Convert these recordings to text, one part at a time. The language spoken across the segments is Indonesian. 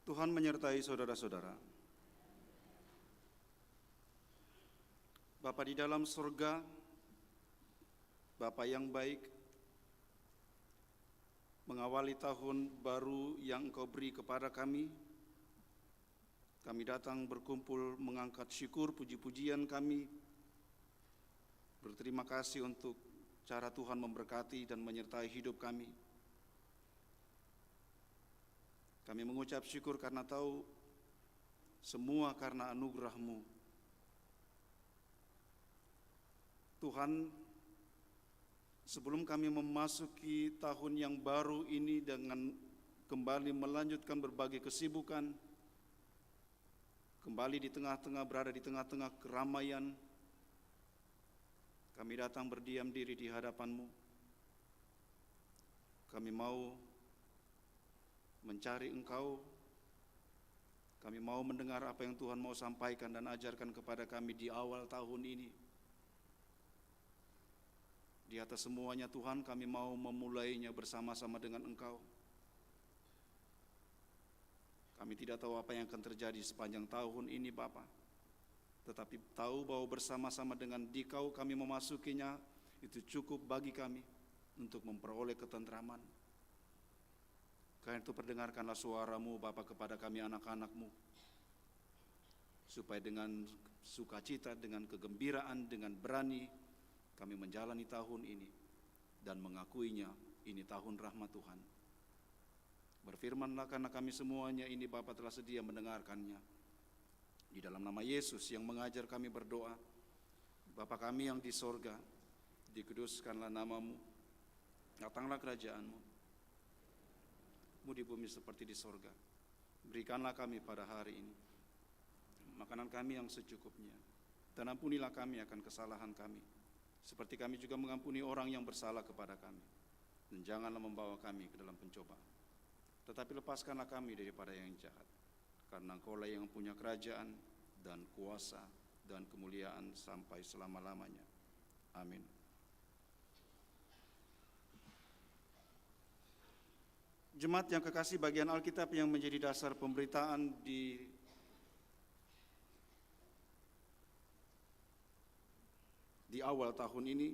Tuhan menyertai saudara-saudara. Bapa di dalam surga, Bapa yang baik, mengawali tahun baru yang Engkau beri kepada kami datang berkumpul mengangkat syukur puji-pujian kami, berterima kasih untuk cara Tuhan memberkati dan menyertai hidup kami. Kami mengucap syukur karena tahu semua karena anugerah-Mu. Tuhan, sebelum kami memasuki tahun yang baru ini dengan kembali melanjutkan berbagai kesibukan, kembali berada di tengah-tengah keramaian, kami datang berdiam diri di hadapan-Mu. Kami mau mencari Engkau, kami mau mendengar apa yang Tuhan mau sampaikan dan ajarkan kepada kami di awal tahun ini. Di atas semuanya Tuhan, kami mau memulainya bersama-sama dengan Engkau. Kami tidak tahu apa yang akan terjadi sepanjang tahun ini Bapa, tetapi tahu bahwa bersama-sama dengan Dikau kami memasukinya, itu cukup bagi kami untuk memperoleh ketentraman. Karena itu perdengarkanlah suara-Mu Bapa kepada kami anak-anak-Mu, supaya dengan sukacita, dengan kegembiraan, dengan berani kami menjalani tahun ini dan mengakuinya ini tahun rahmat Tuhan. Berfirmanlah karena kami semuanya ini Bapa telah sedia mendengarkannya. Di dalam nama Yesus yang mengajar kami berdoa, Bapa kami yang di sorga, dikuduskanlah nama-Mu, datanglah kerajaan-Mu. Mu di bumi seperti di sorga. Berikanlah kami pada hari ini makanan kami yang secukupnya, dan ampunilah kami akan kesalahan kami, seperti kami juga mengampuni orang yang bersalah kepada kami. Dan janganlah membawa kami ke dalam pencobaan, tetapi lepaskanlah kami daripada yang jahat. Karena Engkau-lah yang punya kerajaan dan kuasa dan kemuliaan sampai selama-lamanya. Amin. Jemaat yang kekasih, bagian Alkitab yang menjadi dasar pemberitaan di awal tahun ini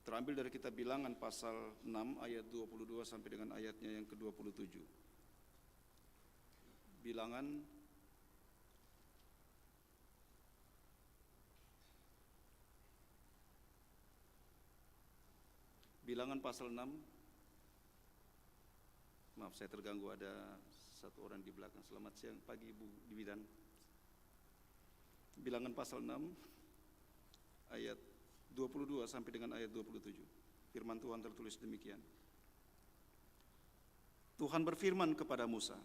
terambil dari kitab Bilangan pasal 6 ayat 22 sampai dengan ayatnya yang ke-27. Bilangan pasal 6. Maaf, saya terganggu, ada satu orang di belakang. Selamat siang, pagi Ibu di bidan. Bilangan pasal 6 ayat 22 sampai dengan ayat 27. Firman Tuhan tertulis demikian. Tuhan berfirman kepada Musa,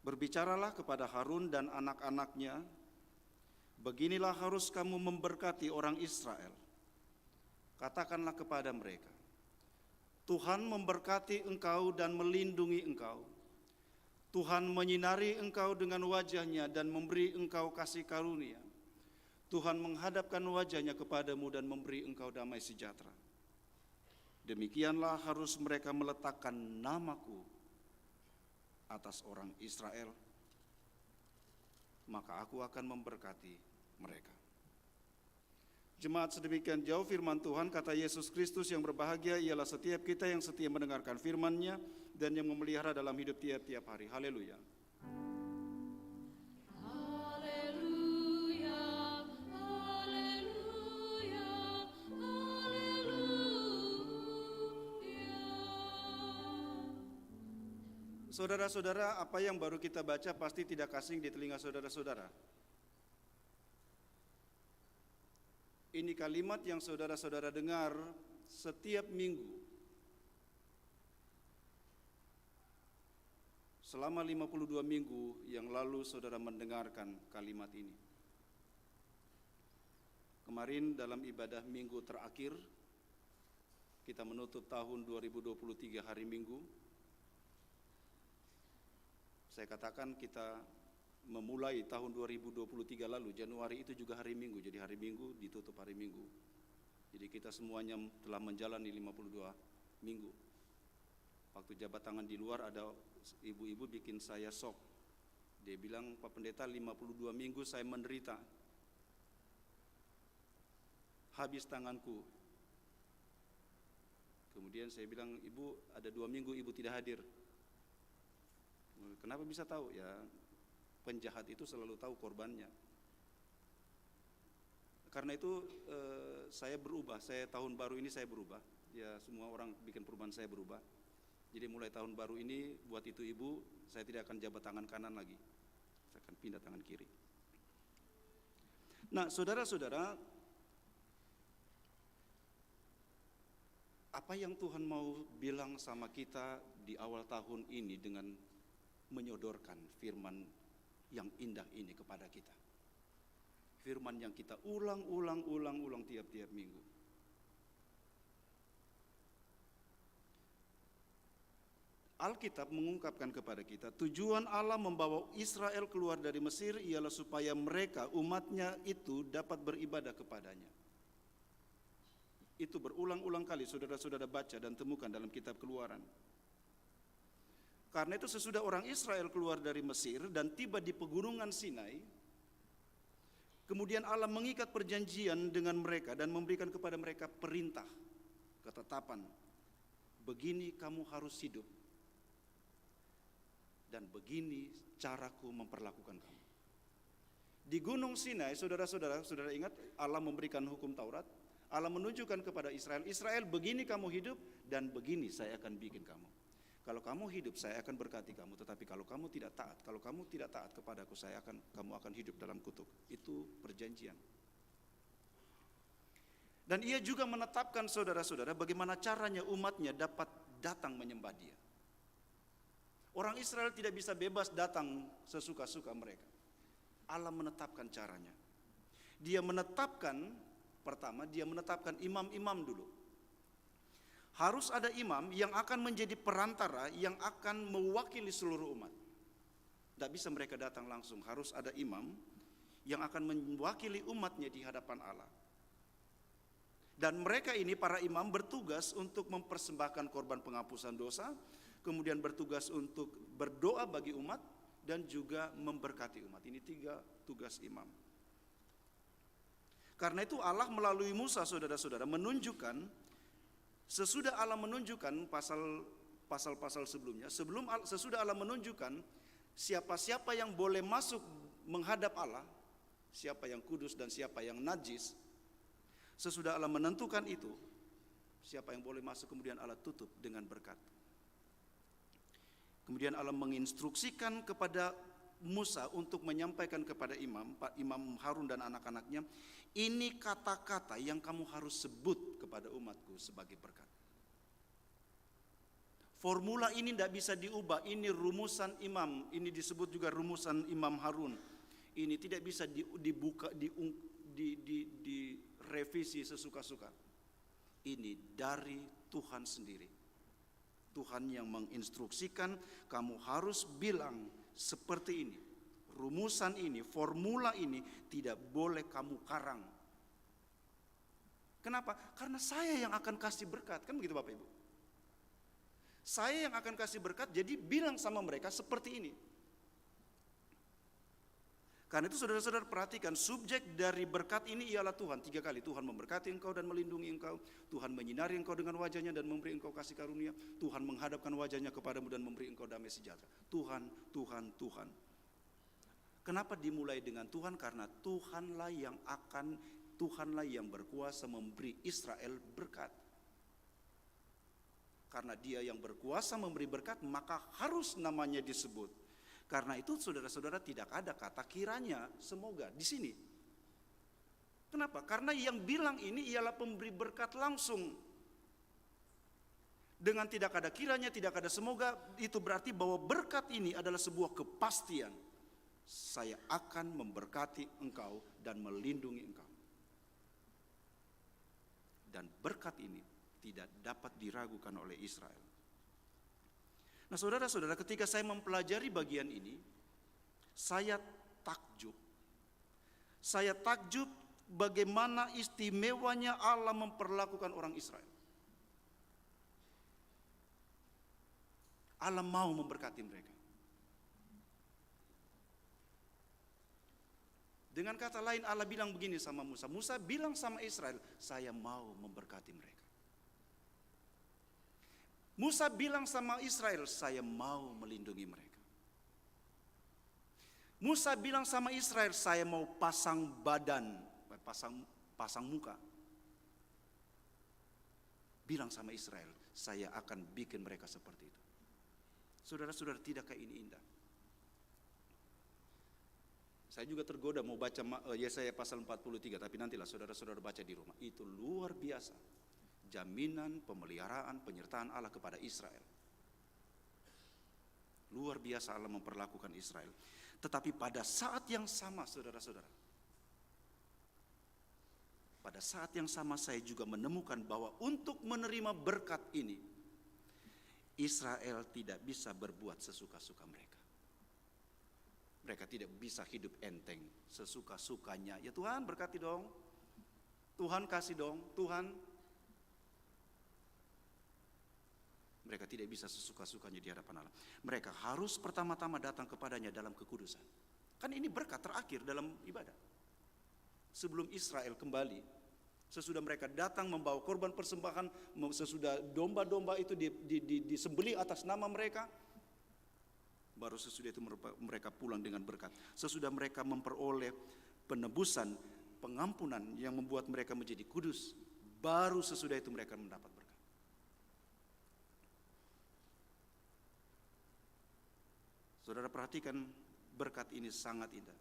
"Berbicaralah kepada Harun dan anak-anaknya, beginilah harus kamu memberkati orang Israel. Katakanlah kepada mereka, Tuhan memberkati engkau dan melindungi engkau. Tuhan menyinari engkau dengan wajah-Nya dan memberi engkau kasih karunia. Tuhan menghadapkan wajah-Nya kepadamu dan memberi engkau damai sejahtera. Demikianlah harus mereka meletakkan namaku atas orang Israel, maka aku akan memberkati mereka." Jemaat, sedemikian jauh firman Tuhan. Kata Yesus Kristus, yang berbahagia ialah setiap kita yang setia mendengarkan firman-Nya dan yang memelihara dalam hidup tiap-tiap hari. Haleluya. Haleluya, haleluya, haleluya. Saudara-saudara, apa yang baru kita baca pasti tidak asing di telinga saudara-saudara. Ini kalimat yang saudara-saudara dengar setiap minggu selama 52 minggu yang lalu saudara mendengarkan kalimat ini. Kemarin dalam ibadah minggu terakhir kita menutup tahun 2023 hari Minggu. Saya katakan kita memulai tahun 2023 lalu, Januari itu juga hari Minggu, jadi hari Minggu ditutup hari Minggu. Jadi kita semuanya telah menjalani 52 minggu. Waktu jabat tangan di luar ada ibu-ibu bikin saya shock. Dia bilang, Pak Pendeta 52 minggu saya menderita. Habis tanganku. Kemudian saya bilang, Ibu ada 2 minggu Ibu tidak hadir. Kenapa bisa tahu? Ya penjahat itu selalu tahu korbannya. Karena itu saya berubah, saya tahun baru ini saya berubah. Ya semua orang bikin perubahan, saya berubah. Jadi mulai tahun baru ini buat itu ibu, saya tidak akan jabat tangan kanan lagi. Saya akan pindah tangan kiri. Nah, saudara-saudara, apa yang Tuhan mau bilang sama kita di awal tahun ini dengan menyodorkan firman yang indah ini kepada kita? Firman yang kita ulang tiap-tiap minggu. Alkitab mengungkapkan kepada kita, tujuan Allah membawa Israel keluar dari Mesir ialah supaya mereka, umatnya itu dapat beribadah kepadanya. Itu berulang-ulang kali saudara-saudara baca dan temukan dalam kitab Keluaran. Karena itu sesudah orang Israel keluar dari Mesir dan tiba di pegunungan Sinai, kemudian Allah mengikat perjanjian dengan mereka dan memberikan kepada mereka perintah, ketetapan. Begini kamu harus hidup. Dan begini caraku memperlakukan kamu. Di Gunung Sinai, saudara-saudara ingat Allah memberikan hukum Taurat. Allah menunjukkan kepada Israel, Israel begini kamu hidup dan begini saya akan bikin kamu. Kalau kamu hidup saya akan berkati kamu, tetapi kalau kamu tidak taat kepadaku kamu akan hidup dalam kutuk. Itu perjanjian. Dan ia juga menetapkan saudara-saudara bagaimana caranya umatnya dapat datang menyembah dia. Orang Israel tidak bisa bebas datang sesuka-suka mereka. Allah menetapkan caranya. Dia menetapkan, pertama dia menetapkan imam-imam dulu. Harus ada imam yang akan menjadi perantara yang akan mewakili seluruh umat. Tidak bisa mereka datang langsung, harus ada imam yang akan mewakili umatnya di hadapan Allah. Dan mereka ini, para imam, bertugas untuk mempersembahkan korban penghapusan dosa, kemudian bertugas untuk berdoa bagi umat, dan juga memberkati umat. Ini 3 tugas imam. Karena itu Allah melalui Musa, saudara-saudara, menunjukkan, sesudah Allah menunjukkan pasal-pasal sebelumnya, sesudah Allah menunjukkan siapa-siapa yang boleh masuk menghadap Allah, siapa yang kudus dan siapa yang najis, sesudah Allah menentukan itu, siapa yang boleh masuk, kemudian Allah tutup dengan berkat. Kemudian Allah menginstruksikan kepada Musa untuk menyampaikan kepada Imam Harun dan anak-anaknya, ini kata-kata yang kamu harus sebut kepada umatku sebagai berkat. Formula ini tidak bisa diubah, ini rumusan imam, ini disebut juga rumusan Imam Harun. Ini tidak bisa dibuka, direvisi sesuka-suka. Ini dari Tuhan sendiri. Tuhan yang menginstruksikan, kamu harus bilang seperti ini. Rumusan ini, formula ini tidak boleh kamu karang. Kenapa? Karena saya yang akan kasih berkat, kan begitu Bapak Ibu. Saya yang akan kasih berkat, jadi bilang sama mereka seperti ini. Karena itu saudara-saudara perhatikan, subjek dari berkat ini ialah Tuhan. 3 kali, Tuhan memberkati engkau dan melindungi engkau. Tuhan menyinari engkau dengan wajahnya dan memberi engkau kasih karunia. Tuhan menghadapkan wajahnya kepadamu dan memberi engkau damai sejahtera. Tuhan, Tuhan, Tuhan. Kenapa dimulai dengan Tuhan? Karena Tuhanlah yang berkuasa memberi Israel berkat. Karena dia yang berkuasa memberi berkat, maka harus namanya disebut. Karena itu saudara-saudara tidak ada kata kiranya, semoga di sini. Kenapa? Karena yang bilang ini ialah pemberi berkat langsung. Dengan tidak ada kiranya, tidak ada semoga, itu berarti bahwa berkat ini adalah sebuah kepastian. Saya akan memberkati engkau dan melindungi engkau. Dan berkat ini tidak dapat diragukan oleh Israel. Nah saudara-saudara, ketika saya mempelajari bagian ini, saya takjub. Saya takjub bagaimana istimewanya Allah memperlakukan orang Israel. Allah mau memberkati mereka. Dengan kata lain Allah bilang begini sama Musa. Musa bilang sama Israel, saya mau memberkati mereka. Musa bilang sama Israel, saya mau melindungi mereka. Musa bilang sama Israel, saya mau pasang badan, pasang muka. Bilang sama Israel, saya akan bikin mereka seperti itu. Saudara-saudara, tidakkah ini indah? Saya juga tergoda mau baca Yesaya pasal 43, tapi nantilah saudara-saudara baca di rumah. Itu luar biasa. Jaminan, pemeliharaan, penyertaan Allah kepada Israel. Luar biasa Allah memperlakukan Israel. Tetapi pada saat yang sama, saudara-saudara, pada saat yang sama saya juga menemukan bahwa untuk menerima berkat ini, Israel tidak bisa berbuat sesuka-suka mereka. Mereka tidak bisa hidup enteng, sesuka-sukanya. Ya Tuhan berkati dong, Tuhan kasih dong, Tuhan. Mereka tidak bisa sesuka-sukanya di hadapan Allah. Mereka harus pertama-tama datang kepadanya dalam kekudusan. Kan ini berkat terakhir dalam ibadah. Sebelum Israel kembali, sesudah mereka datang membawa korban persembahan, sesudah domba-domba itu disembelih atas nama mereka, baru sesudah itu mereka pulang dengan berkat. Sesudah mereka memperoleh penebusan, pengampunan yang membuat mereka menjadi kudus, baru sesudah itu mereka mendapat berkat. Saudara perhatikan, berkat ini sangat indah.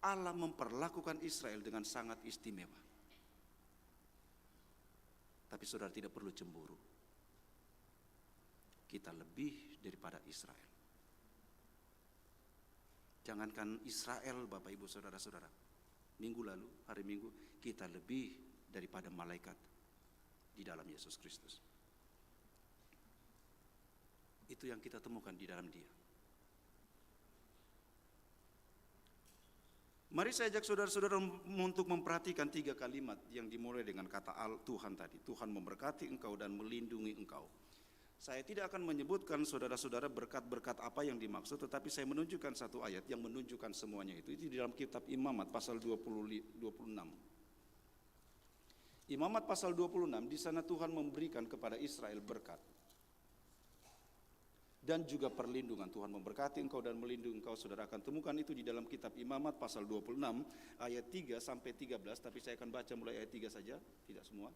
Allah memperlakukan Israel dengan sangat istimewa. Tapi saudara tidak perlu cemburu. Kita lebih daripada Israel. Jangankan Israel, Bapak Ibu Saudara-saudara. Minggu lalu, hari Minggu, kita lebih daripada malaikat di dalam Yesus Kristus. Itu yang kita temukan di dalam Dia. Mari saya ajak saudara-saudara untuk memperhatikan 3 kalimat yang dimulai dengan kata Tuhan tadi. Tuhan memberkati engkau dan melindungi engkau. Saya tidak akan menyebutkan saudara-saudara berkat-berkat apa yang dimaksud, tetapi saya menunjukkan satu ayat yang menunjukkan semuanya itu. Itu di dalam kitab Imamat pasal 26. Imamat pasal 26, di sana Tuhan memberikan kepada Israel berkat. Dan juga perlindungan. Tuhan memberkati engkau dan melindungi engkau. Saudara akan temukan itu di dalam kitab Imamat pasal 26 ayat 3 sampai 13, tapi saya akan baca mulai ayat 3 saja, tidak semua.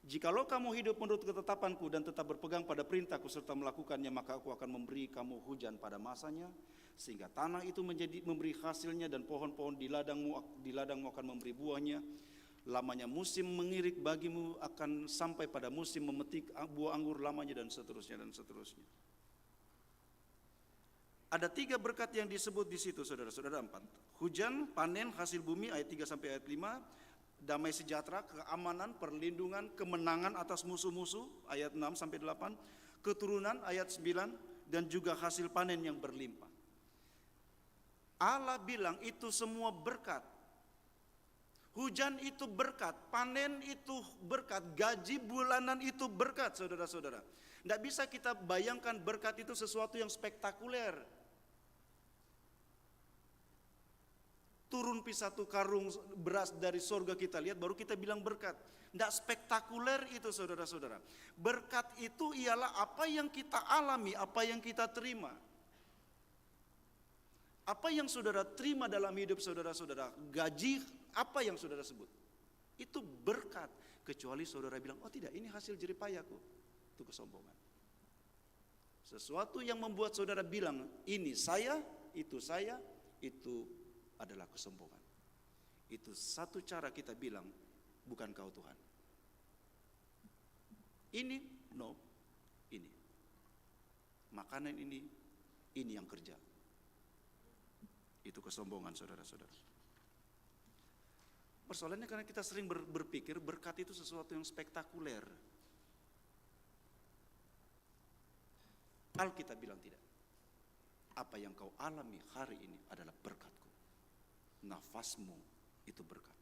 Jikalau kamu hidup menurut ketetapanku dan tetap berpegang pada perintahku serta melakukannya, maka aku akan memberi kamu hujan pada masanya, sehingga tanah itu memberi hasilnya dan pohon-pohon di ladangmu akan memberi buahnya. Lamanya musim mengirik bagimu akan sampai pada musim memetik buah anggur lamanya, dan seterusnya dan seterusnya. Ada 3 berkat yang disebut di situ, saudara-saudara. 4. Hujan, panen, hasil bumi ayat 3 sampai ayat 5. Damai sejahtera, keamanan, perlindungan, kemenangan atas musuh-musuh ayat 6 sampai 8. Keturunan ayat 9, dan juga hasil panen yang berlimpah. Allah bilang itu semua berkat. Hujan itu berkat, panen itu berkat, gaji bulanan itu berkat, saudara-saudara. Tidak bisa kita bayangkan berkat itu sesuatu yang spektakuler. Turun satu karung beras dari sorga kita lihat, baru kita bilang berkat. Tidak spektakuler itu, saudara-saudara. Berkat itu ialah apa yang kita alami, apa yang kita terima. Apa yang saudara terima dalam hidup saudara-saudara, gaji apa yang saudara sebut, itu berkat. Kecuali saudara bilang, oh tidak, ini hasil jeripayaku, itu kesombongan. Sesuatu yang membuat saudara bilang, ini saya, itu adalah kesombongan. Itu satu cara kita bilang, bukan kau Tuhan. Ini, no, ini. Makanan ini yang kerja. Itu kesombongan, saudara-saudara. Persoalannya karena kita sering berpikir berkat itu sesuatu yang spektakuler. Alkitab bilang tidak. Apa yang kau alami hari ini adalah berkatku. Nafasmu itu berkat.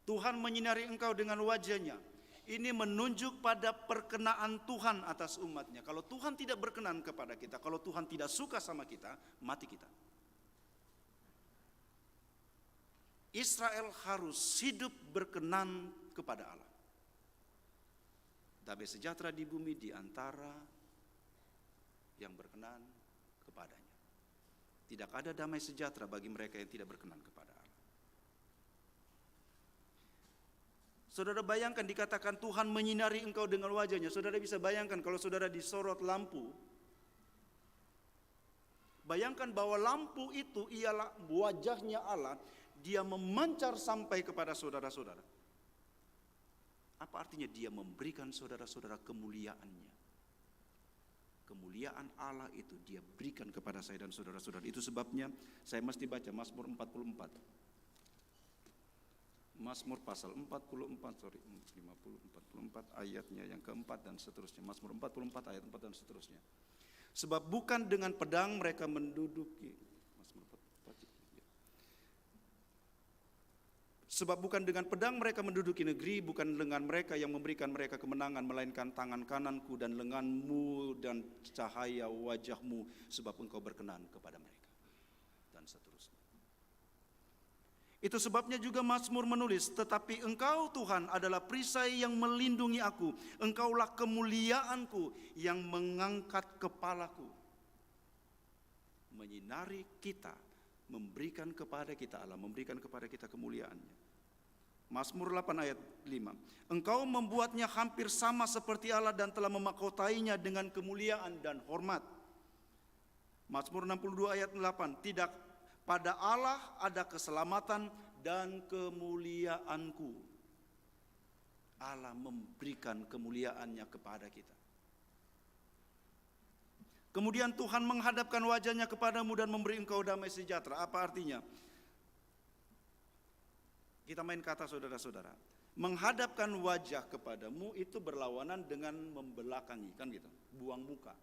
Tuhan menyinari engkau dengan wajah-Nya. Ini menunjuk pada perkenaan Tuhan atas umat-Nya. Kalau Tuhan tidak berkenan kepada kita, kalau Tuhan tidak suka sama kita, mati kita. Israel harus hidup berkenan kepada Allah. Damai sejahtera di bumi di antara yang berkenan kepadanya. Tidak ada damai sejahtera bagi mereka yang tidak berkenan kepada Allah. Saudara bayangkan dikatakan Tuhan menyinari engkau dengan wajah-Nya. Saudara bisa bayangkan kalau saudara disorot lampu. Bayangkan bahwa lampu itu ialah wajah-Nya Allah. Dia memancar sampai kepada saudara-saudara. Apa artinya? Dia memberikan saudara-saudara kemuliaan-Nya. Kemuliaan Allah itu dia berikan kepada saya dan saudara-saudara. Itu sebabnya saya mesti baca Mazmur 44. Mazmur pasal 44, 44 ayatnya yang keempat dan seterusnya. Mazmur 44 ayat 4 dan seterusnya. Sebab bukan dengan pedang mereka menduduki. Sebab bukan dengan pedang mereka menduduki negeri, bukan dengan mereka yang memberikan mereka kemenangan, melainkan tangan kananku dan lenganmu dan cahaya wajahmu, sebab engkau berkenan kepada mereka. Dan seterusnya. Itu sebabnya juga Mazmur menulis, tetapi engkau Tuhan adalah perisai yang melindungi aku, engkaulah kemuliaanku yang mengangkat kepalaku. Menyinari kita, memberikan kepada kita Allah, memberikan kepada kita kemuliaannya. Mazmur 8 ayat 5. Engkau membuatnya hampir sama seperti Allah dan telah memakotainya dengan kemuliaan dan hormat. Mazmur 62 ayat 8. Tidak pada Allah ada keselamatan dan kemuliaanku. Allah memberikan kemuliaannya kepada kita. Kemudian Tuhan menghadapkan wajah-Nya kepadamu dan memberi engkau damai sejahtera. Apa artinya? Kita main kata saudara-saudara. Menghadapkan wajah kepadamu itu berlawanan dengan membelakangi, kan gitu. Buang muka.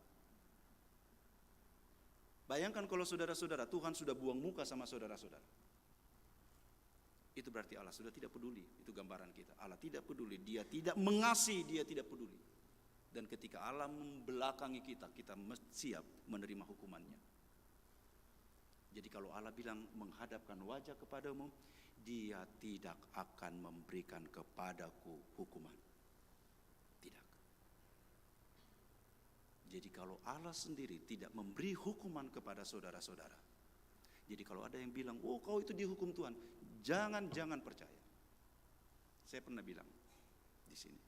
Bayangkan kalau saudara-saudara, Tuhan sudah buang muka sama saudara-saudara. Itu berarti Allah sudah tidak peduli. Itu gambaran kita. Allah tidak peduli. Dia tidak mengasihi, dia tidak peduli. Dan ketika Allah membelakangi kita, kita siap menerima hukumannya. Jadi kalau Allah bilang menghadapkan wajah kepadamu, dia tidak akan memberikan kepadaku hukuman. Tidak. Jadi kalau Allah sendiri tidak memberi hukuman kepada saudara-saudara. Jadi kalau ada yang bilang, oh kau itu dihukum Tuhan. Jangan percaya. Saya pernah bilang di sini.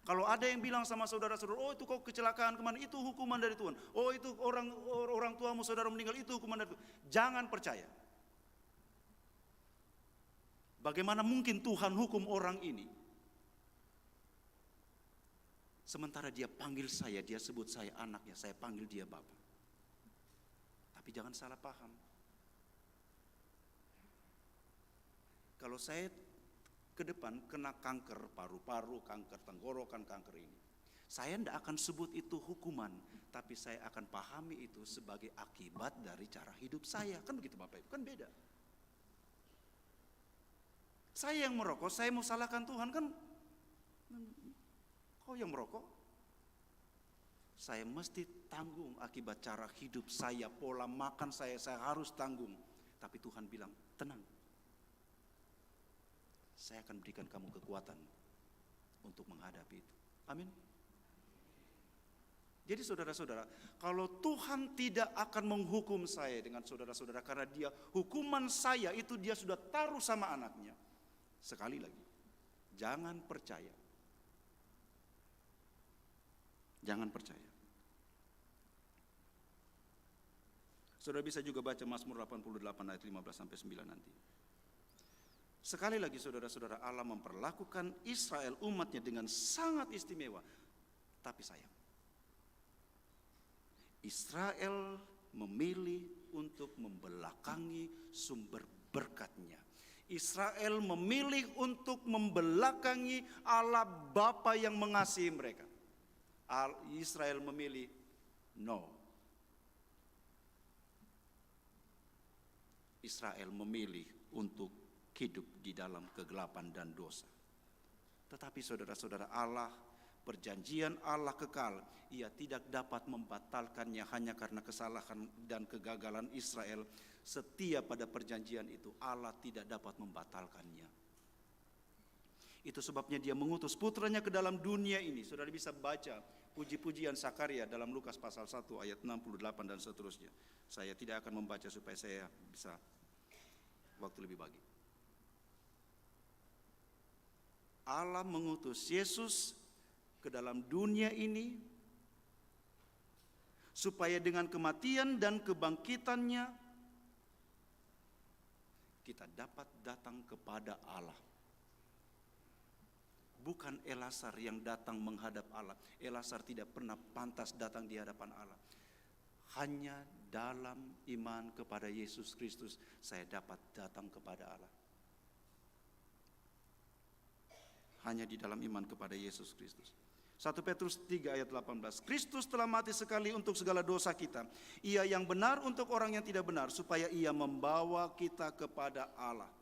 Kalau ada yang bilang sama saudara-saudara, oh itu kau kecelakaan kemana, itu hukuman dari Tuhan. Oh itu orang tuamu saudara meninggal, itu hukuman dari Tuhan. Jangan percaya. Bagaimana mungkin Tuhan hukum orang ini? Sementara dia panggil saya, dia sebut saya anaknya, saya panggil dia Bapa. Tapi jangan salah paham. Kalau saya ke depan kena kanker paru-paru, kanker tenggorokan, kanker ini, saya tidak akan sebut itu hukuman, tapi saya akan pahami itu sebagai akibat dari cara hidup saya. Kan begitu Bapak Ibu, kan beda. Saya yang merokok, saya mau salahkan Tuhan kan? Kau yang merokok? Saya mesti tanggung akibat cara hidup saya, pola makan saya harus tanggung. Tapi Tuhan bilang, tenang. Saya akan berikan kamu kekuatan untuk menghadapi itu. Amin. Jadi saudara-saudara, kalau Tuhan tidak akan menghukum saya dengan saudara-saudara, karena dia hukuman saya itu dia sudah taruh sama anaknya. Sekali lagi, jangan percaya. Jangan percaya. Saudara bisa juga baca Mazmur 88 ayat 15 sampai 9 nanti. Sekali lagi saudara-saudara, Allah memperlakukan Israel umatnya dengan sangat istimewa. Tapi sayang, Israel memilih untuk membelakangi sumber berkat-Nya. Israel memilih untuk membelakangi Allah Bapa yang mengasihi mereka. Israel memilih no. Israel memilih untuk hidup di dalam kegelapan dan dosa. Tetapi saudara-saudara, Allah, perjanjian Allah kekal, Ia tidak dapat membatalkannya hanya karena kesalahan dan kegagalan Israel. Setia pada perjanjian itu, Allah tidak dapat membatalkannya. Itu sebabnya Dia mengutus putranya ke dalam dunia ini. Saudara bisa baca puji-pujian Sakaria dalam Lukas pasal 1 ayat 68 dan seterusnya. Saya tidak akan membaca supaya saya bisa waktu lebih bagi. Allah mengutus Yesus ke dalam dunia ini supaya dengan kematian dan kebangkitannya kita dapat datang kepada Allah. Bukan Elasar yang datang menghadap Allah. Elasar tidak pernah pantas datang di hadapan Allah. Hanya dalam iman kepada Yesus Kristus saya dapat datang kepada Allah. Hanya di dalam iman kepada Yesus Kristus. 1 Petrus 3 ayat 18. Kristus telah mati sekali untuk segala dosa kita. Ia yang benar untuk orang yang tidak benar, supaya Ia membawa kita kepada Allah.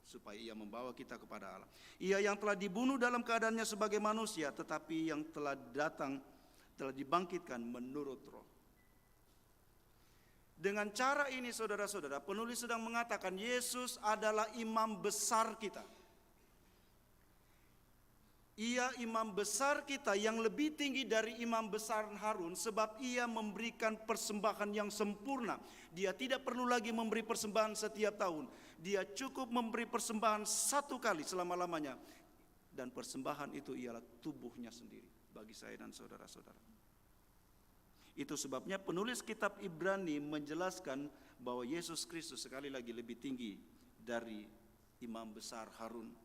Supaya Ia membawa kita kepada Allah. Ia yang telah dibunuh dalam keadaannya sebagai manusia, tetapi yang telah dibangkitkan menurut roh. Dengan cara ini saudara-saudara, penulis sedang mengatakan Yesus adalah imam besar kita. Ia imam besar kita yang lebih tinggi dari imam besar Harun, sebab ia memberikan persembahan yang sempurna. Dia tidak perlu lagi memberi persembahan setiap tahun. Dia cukup memberi persembahan satu kali selama-lamanya. Dan persembahan itu ialah tubuhnya sendiri bagi saya dan saudara-saudara. Itu sebabnya penulis kitab Ibrani menjelaskan bahwa Yesus Kristus sekali lagi lebih tinggi dari imam besar Harun.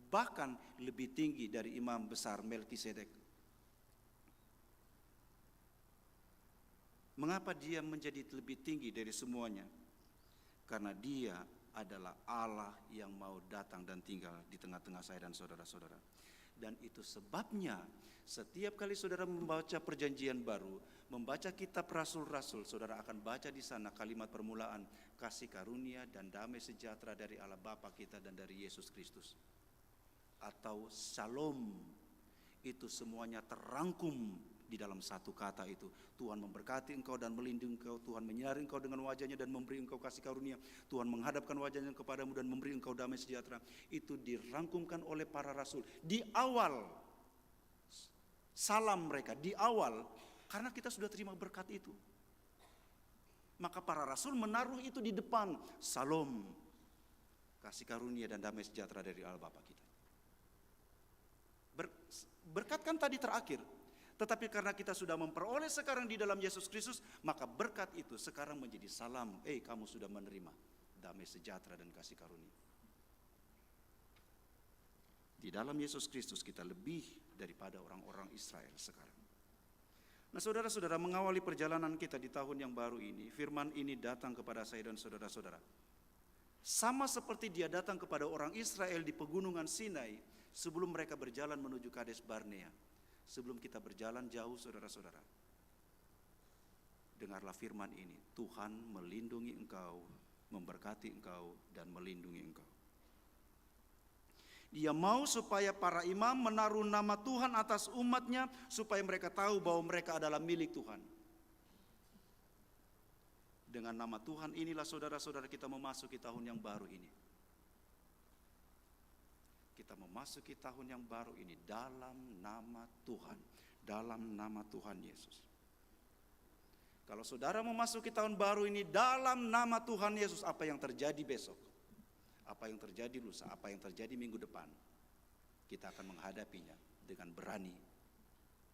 Bahkan lebih tinggi dari imam besar Melkisedek. Mengapa dia menjadi lebih tinggi dari semuanya? Karena dia adalah Allah yang mau datang dan tinggal di tengah-tengah saya dan saudara-saudara. Dan itu sebabnya setiap kali saudara membaca perjanjian baru, membaca kitab rasul-rasul, saudara akan baca di sana kalimat permulaan, kasih karunia dan damai sejahtera dari Allah Bapa kita dan dari Yesus Kristus. Atau shalom, itu semuanya terangkum di dalam satu kata itu. Tuhan memberkati engkau dan melindungi engkau, Tuhan menyinari engkau dengan wajahnya dan memberi engkau kasih karunia, Tuhan menghadapkan wajahnya kepadamu dan memberi engkau damai sejahtera. Itu dirangkumkan oleh para rasul di awal salam mereka, di awal, karena kita sudah terima berkat itu. Maka para rasul menaruh itu di depan, shalom, kasih karunia dan damai sejahtera dari Allah Bapa kita. Berkat kan tadi terakhir, tetapi karena kita sudah memperoleh sekarang di dalam Yesus Kristus, maka berkat itu sekarang menjadi salam. Kamu sudah menerima damai sejahtera dan kasih karunia. Di dalam Yesus Kristus kita lebih daripada orang-orang Israel sekarang. Nah saudara-saudara, mengawali perjalanan kita di tahun yang baru ini, firman ini datang kepada saya dan saudara-saudara. Sama seperti dia datang kepada orang Israel di pegunungan Sinai, sebelum mereka berjalan menuju Kades Barnea. Sebelum kita berjalan jauh saudara-saudara, dengarlah firman ini. Tuhan melindungi engkau, memberkati engkau, dan melindungi engkau. Dia mau supaya para imam menaruh nama Tuhan atas umatnya, supaya mereka tahu bahwa mereka adalah milik Tuhan. Dengan nama Tuhan inilah saudara-saudara kita memasuki tahun yang baru ini. Kita memasuki tahun yang baru ini dalam nama Tuhan, dalam nama Tuhan Yesus. Kalau saudara memasuki tahun baru ini dalam nama Tuhan Yesus, apa yang terjadi besok, apa yang terjadi lusa, apa yang terjadi minggu depan, kita akan menghadapinya dengan berani.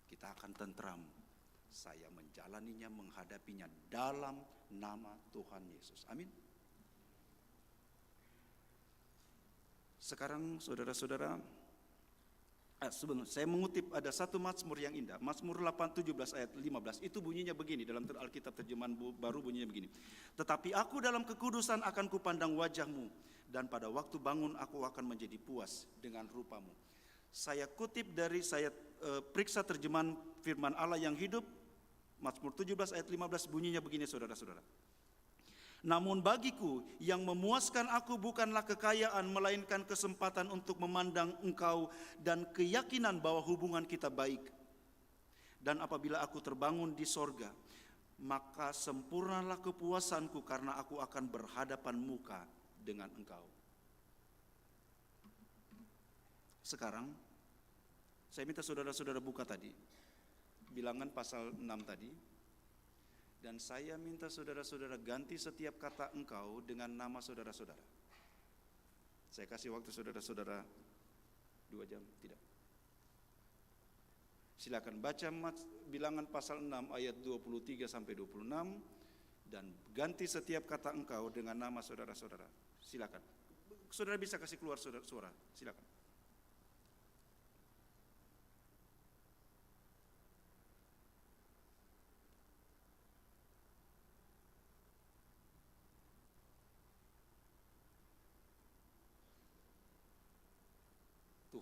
Kita akan tentram. Saya menjalaninya, menghadapinya dalam nama Tuhan Yesus. Amin. Sekarang saudara-saudara, saya mengutip ada satu Mazmur yang indah, Mazmur 8:17 ayat 15. Itu bunyinya begini, dalam Alkitab terjemahan baru bunyinya begini. Tetapi aku dalam kekudusan akan kupandang wajahmu, dan pada waktu bangun aku akan menjadi puas dengan rupamu. Saya kutip dari, saya periksa terjemahan firman Allah yang hidup, Mazmur 17 ayat 15 bunyinya begini saudara-saudara. Namun bagiku yang memuaskan aku bukanlah kekayaan, melainkan kesempatan untuk memandang engkau dan keyakinan bahwa hubungan kita baik. Dan apabila aku terbangun di sorga, maka sempurnalah kepuasanku karena aku akan berhadapan muka dengan engkau. Sekarang, saya minta saudara-saudara buka tadi, bilangan pasal 6 tadi. Dan saya minta saudara-saudara ganti setiap kata engkau dengan nama saudara-saudara. Saya kasih waktu saudara-saudara 2 jam, tidak. Silakan baca bilangan pasal 6 ayat 23 sampai 26 dan ganti setiap kata engkau dengan nama saudara-saudara. Silakan. Saudara bisa kasih keluar suara, silakan.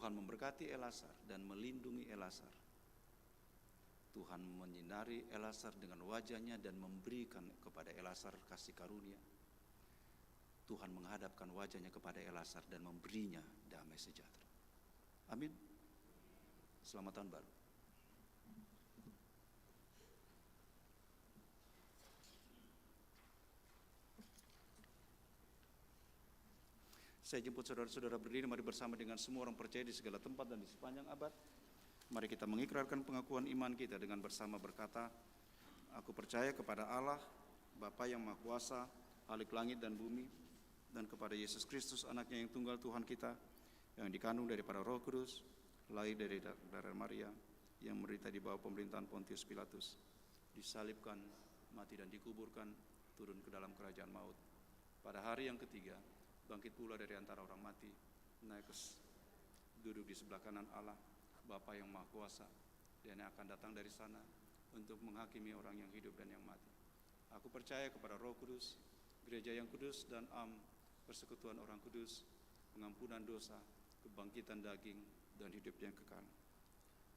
Tuhan memberkati Elasar dan melindungi Elasar. Tuhan menyinari Elasar dengan wajahnya dan memberikan kepada Elasar kasih karunia. Tuhan menghadapkan wajahnya kepada Elasar dan memberinya damai sejahtera. Amin. Selamat tahun baru. Saya jemput saudara-saudara berdiri, mari bersama dengan semua orang percaya di segala tempat dan di sepanjang abad. Mari kita mengikrarkan pengakuan iman kita dengan bersama berkata, aku percaya kepada Allah, Bapa yang Maha Kuasa, Khalik langit dan bumi, dan kepada Yesus Kristus, anaknya yang tunggal Tuhan kita, yang dikandung daripada Roh Kudus, lahir dari darah Maria, yang menderita di bawah pemerintahan Pontius Pilatus, disalibkan, mati dan dikuburkan, turun ke dalam kerajaan maut. Pada hari yang ketiga, bangkit pula dari antara orang mati, naik duduk di sebelah kanan Allah, Bapa yang Maha Kuasa, dan yang akan datang dari sana untuk menghakimi orang yang hidup dan yang mati. Aku percaya kepada Roh Kudus, gereja yang kudus dan persekutuan orang kudus, pengampunan dosa, kebangkitan daging, dan hidup yang kekal.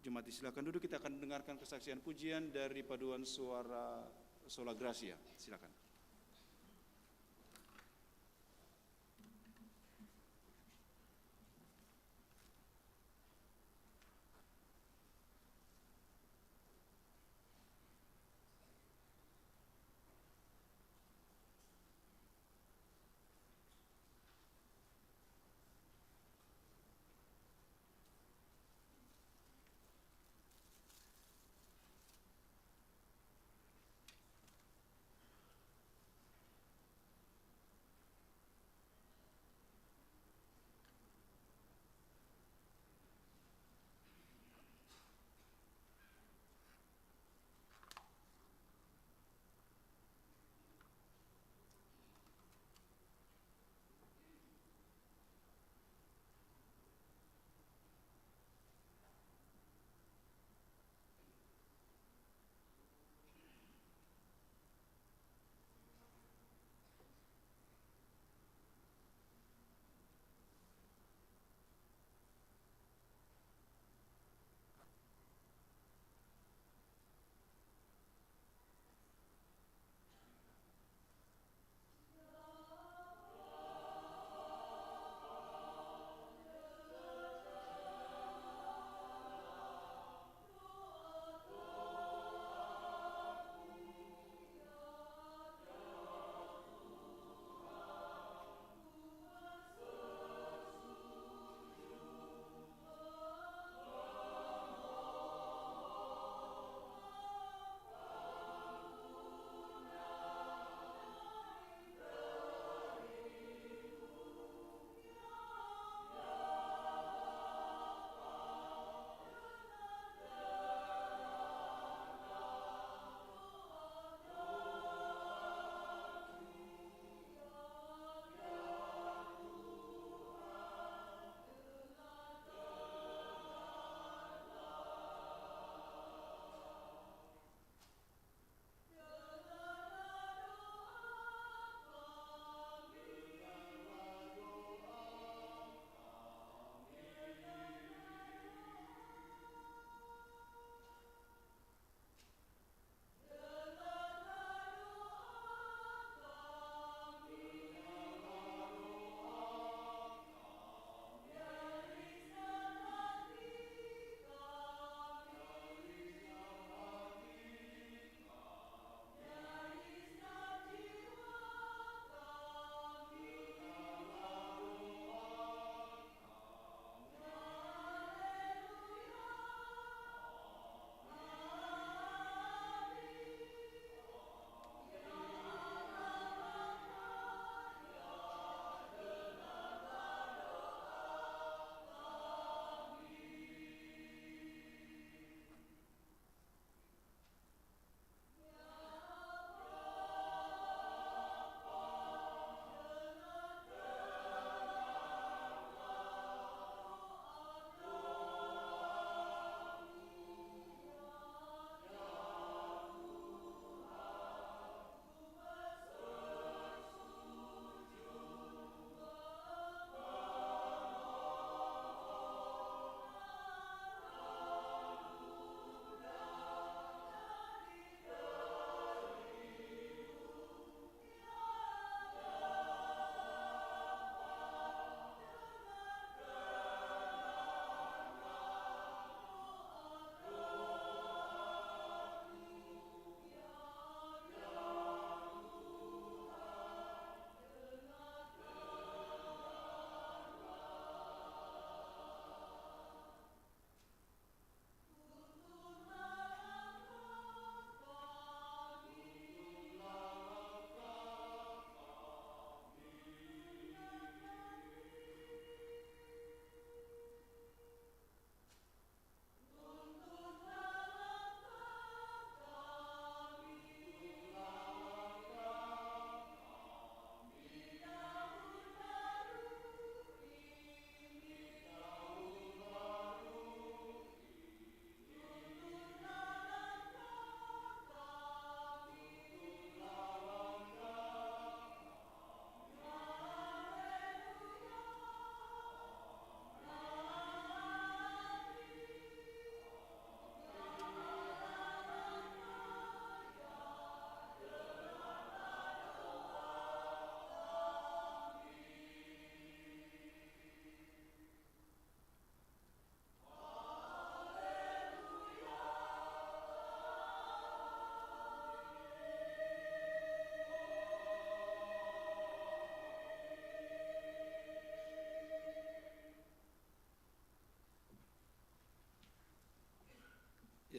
Jemaat silakan duduk, kita akan mendengarkan kesaksian pujian dari paduan suara Sola Gracia. Silakan.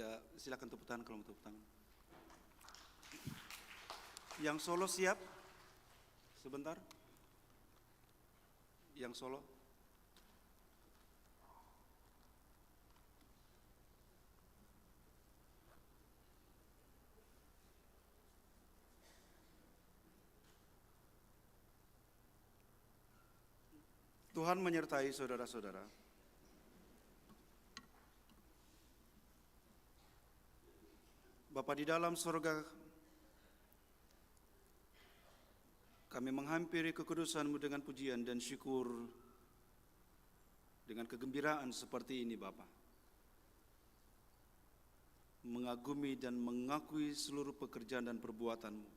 Ya, silakan tepuk tangan kalau mau tepuk tangan. Yang solo siap? Sebentar. Yang solo. Tuhan menyertai saudara-saudara. Bapa di dalam sorga, kami menghampiri kekudusan-Mu dengan pujian dan syukur, dengan kegembiraan seperti ini Bapa. Mengagumi dan mengakui seluruh pekerjaan dan perbuatan-Mu.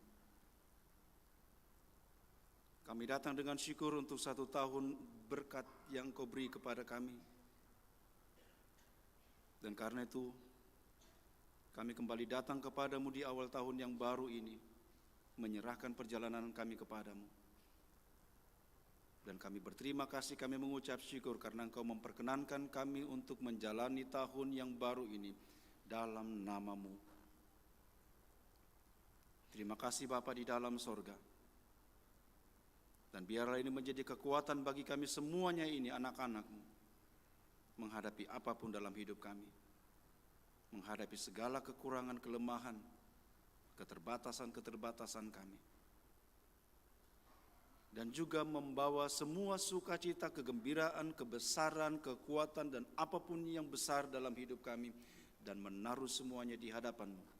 Kami datang dengan syukur untuk 1 tahun berkat yang Kau beri kepada kami. Dan karena itu, kami kembali datang kepadamu di awal tahun yang baru ini, menyerahkan perjalanan kami kepadamu. Dan kami berterima kasih, kami mengucap syukur karena Engkau memperkenankan kami untuk menjalani tahun yang baru ini dalam nama-Mu. Terima kasih Bapa di dalam sorga. Dan biarlah ini menjadi kekuatan bagi kami semuanya ini, anak-anak-Mu, menghadapi apapun dalam hidup kami. Menghadapi segala kekurangan, kelemahan, keterbatasan-keterbatasan kami. Dan juga membawa semua sukacita, kegembiraan, kebesaran, kekuatan, dan apapun yang besar dalam hidup kami, dan menaruh semuanya di hadapan-Mu.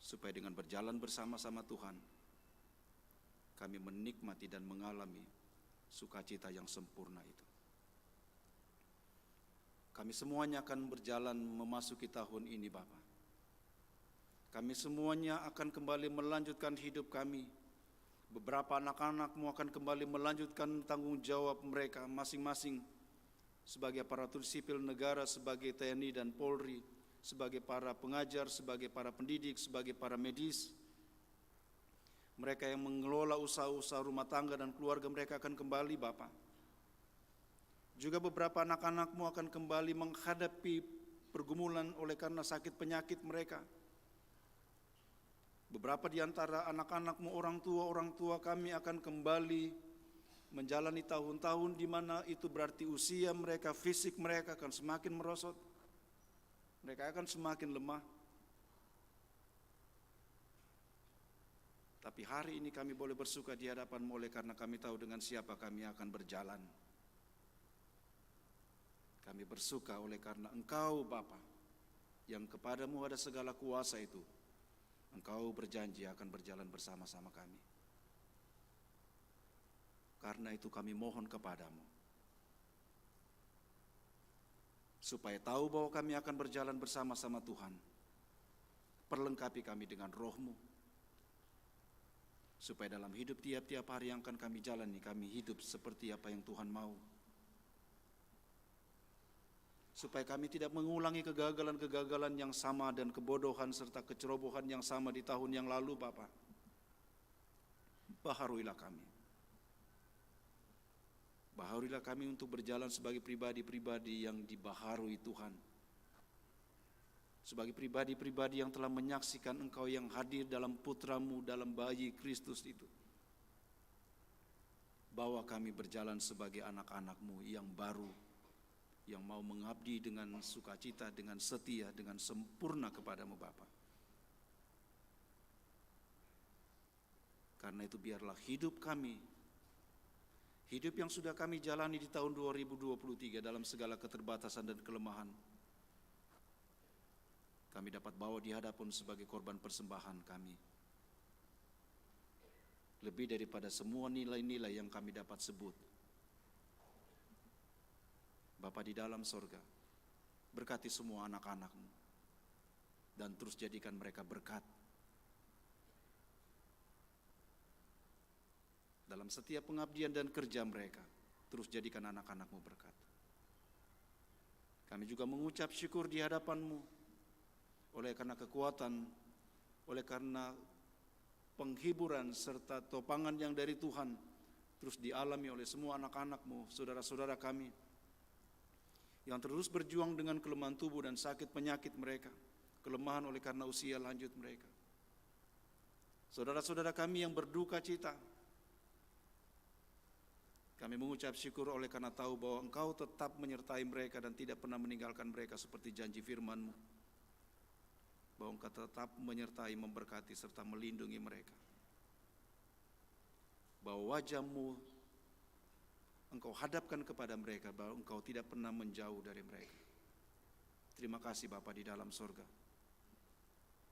Supaya dengan berjalan bersama-sama Tuhan, kami menikmati dan mengalami sukacita yang sempurna itu. Kami semuanya akan berjalan memasuki tahun ini Bapa. Kami semuanya akan kembali melanjutkan hidup kami. Beberapa anak-anak-Mu akan kembali melanjutkan tanggung jawab mereka masing-masing sebagai aparatur sipil negara, sebagai TNI dan Polri, sebagai para pengajar, sebagai para pendidik, sebagai para medis. Mereka yang mengelola usaha-usaha rumah tangga dan keluarga mereka akan kembali Bapa. Juga beberapa anak-anak-Mu akan kembali menghadapi pergumulan oleh karena sakit penyakit mereka. Beberapa di antara anak-anak-Mu, orang tua kami akan kembali menjalani tahun-tahun di mana itu berarti usia mereka, fisik mereka akan semakin merosot. Mereka akan semakin lemah. Tapi hari ini kami boleh bersuka di hadapan-Mu oleh karena kami tahu dengan siapa kami akan berjalan. Kami bersuka oleh karena Engkau Bapa, yang kepadamu ada segala kuasa itu. Engkau berjanji akan berjalan bersama-sama kami. Karena itu kami mohon kepadamu, supaya tahu bahwa kami akan berjalan bersama-sama Tuhan. Perlengkapi kami dengan Roh-Mu, supaya dalam hidup tiap-tiap hari yang akan kami jalani, kami hidup seperti apa yang Tuhan mau. Supaya kami tidak mengulangi kegagalan-kegagalan yang sama dan kebodohan serta kecerobohan yang sama di tahun yang lalu Bapa. Baharuilah kami. Baharuilah kami untuk berjalan sebagai pribadi-pribadi yang dibaharui Tuhan. Sebagai pribadi-pribadi yang telah menyaksikan Engkau yang hadir dalam putra-Mu, dalam bayi Kristus itu. Bawa kami berjalan sebagai anak-anak-Mu yang baru, yang mau mengabdi dengan sukacita, dengan setia, dengan sempurna kepadamu Bapa. Karena itu biarlah hidup kami, hidup yang sudah kami jalani di tahun 2023 dalam segala keterbatasan dan kelemahan, kami dapat bawa di hadapan sebagai korban persembahan kami. Lebih daripada semua nilai-nilai yang kami dapat sebut. Bapa di dalam sorga, berkati semua anak-anak-Mu dan terus jadikan mereka berkat. Dalam setiap pengabdian dan kerja mereka, terus jadikan anak-anak-Mu berkat. Kami juga mengucap syukur di hadapan-Mu oleh karena kekuatan, oleh karena penghiburan serta topangan yang dari Tuhan terus dialami oleh semua anak-anak-Mu, saudara-saudara kami yang terus berjuang dengan kelemahan tubuh dan sakit penyakit mereka, kelemahan oleh karena usia lanjut mereka. Saudara-saudara kami yang berduka cita, kami mengucap syukur oleh karena tahu bahwa Engkau tetap menyertai mereka dan tidak pernah meninggalkan mereka seperti janji firman-Mu, bahwa Engkau tetap menyertai, memberkati, serta melindungi mereka, bahwa wajah-Mu Engkau hadapkan kepada mereka, bahwa Engkau tidak pernah menjauh dari mereka. Terima kasih Bapa di dalam sorga.